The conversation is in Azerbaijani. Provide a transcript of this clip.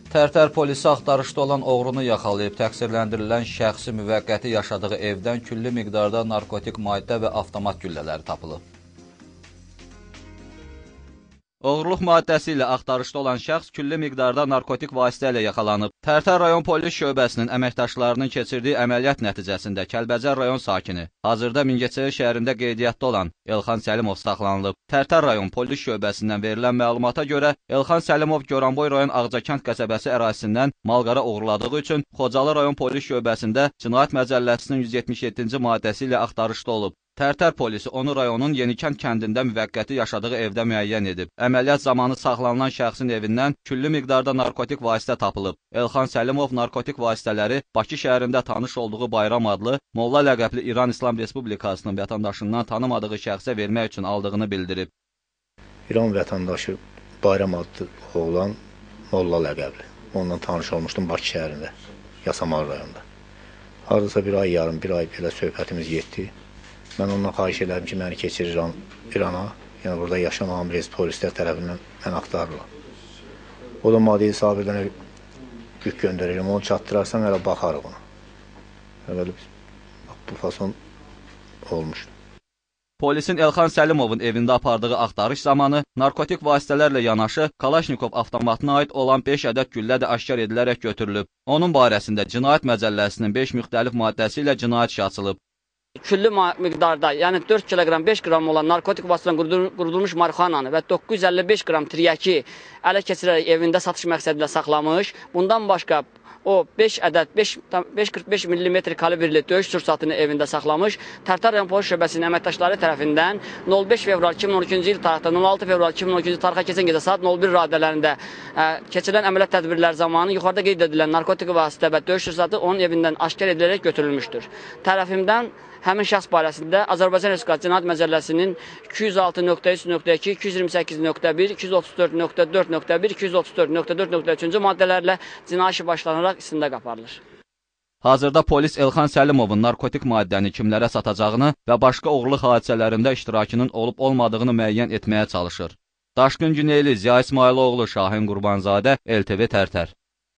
Tərtər polisi axtarışda olan oğrunu yaxalayıb, təqsirləndirilən şəxsi müvəqqəti yaşadığı evdən küllü miqdarda narkotik maddə və avtomat güllələri tapılıb. Oğurluq maddəsi ilə axtarışda olan şəxs küllü miqdarda narkotik vasitə ilə yaxalanıb. Tərtər rayon polis şöbəsinin əməkdaşlarının keçirdiyi əməliyyat nəticəsində Kəlbəcər rayon sakini, hazırda Mingəçevir şəhərində qeydiyyatda olan Elxan Səlimov saxlanılıb. Tərtər rayon polis şöbəsindən verilən məlumata görə Elxan Səlimov Goranboy rayon Ağcakənd qəsəbəsi ərazisindən malqara uğurladığı üçün Xocalı rayon polis şöbəsində Cinayət Məcəlləsinin 177-ci maddəsi ilə axtarışda olub. Tərtər polisi onu rayonun Yenikənd kəndində müvəqqəti yaşadığı evdə müəyyən edib. Əməliyyat zamanı saxlanılan şəxsin evindən küllü miqdarda narkotik vasitə tapılıb. Elxan Səlimov narkotik vasitələri Bakı şəhərində tanış olduğu Bayram adlı Molla ləqəbli İran İslam Respublikasının vətəndaşından tanımadığı şəxsə vermək üçün aldığını bildirib. İran vətəndaşı Bayram adlı oğlan Molla ləqəbli. Ondan tanış olmuşdum Bakı şəhərində, Yasamal rayonunda. Hardasa bir ay yarım, bir ay belə söhbətimiz getdi. Mən ondan xahiş edirəm ki, məni keçirir İrana, yəni burada yaşanan polislər tərəfindən mən axtarırlar. O da maddi hesabıdan yük göndərirəm, onu çatdırarsan, elə baxarıq ona. Elə bu fason olmuşdur. Polisin Elxan Səlimovun evində apardığı axtarış zamanı narkotik vasitələrlə yanaşı Kalaşnikov avtomatına aid olan 5 ədəd güllə də aşkar edilərək götürülüb. Onun barəsində Cinayət Məcəlləsinin 5 müxtəlif maddəsi ilə cinayət işi açılıb. Küllü miqdarda, yəni 4 kiloqram 5 qram olan narkotik vasitədən qurudulmuş marixuananı və 955 qram tiryəki ələ keçirərək evində satış məqsədilə saxlamış. Bundan başqa o 5 ədəd 5,45 mm kalibrli döyüş sursatını evində saxlamış. Tərtər rayon polis şöbəsinin əməkdaşları tərəfindən 05 fevral 2012-ci il tarixdən 16 fevral 2012-ci tarixa keçən gecə saat 01 radələrində keçirilən əməliyyat tədbirləri zamanı yuxarıda qeyd edilən narkotik vasitə və döyüş sursatı onun evindən aşkar edilərək götürülmüşdür. Tərəfimdən həmin şəxs barəsində Azərbaycan Respublikası Cinayət Məcəlləsinin 206.3.2, 228.1, 234.4.1, 234.4.3-cü maddələrlə cinayət işi başlanaraq istintaq aparılır. Hazırda polis Elxan Səlimovun narkotik maddəni kimlərə satacağını və başqa oğurluq hadisələrində iştirakının olub-olmadığını müəyyən etməyə çalışır. Daşqın Güneyli, Ziya İsmailoğlu, Şahin Qurbanzadə, LTV Tərtər.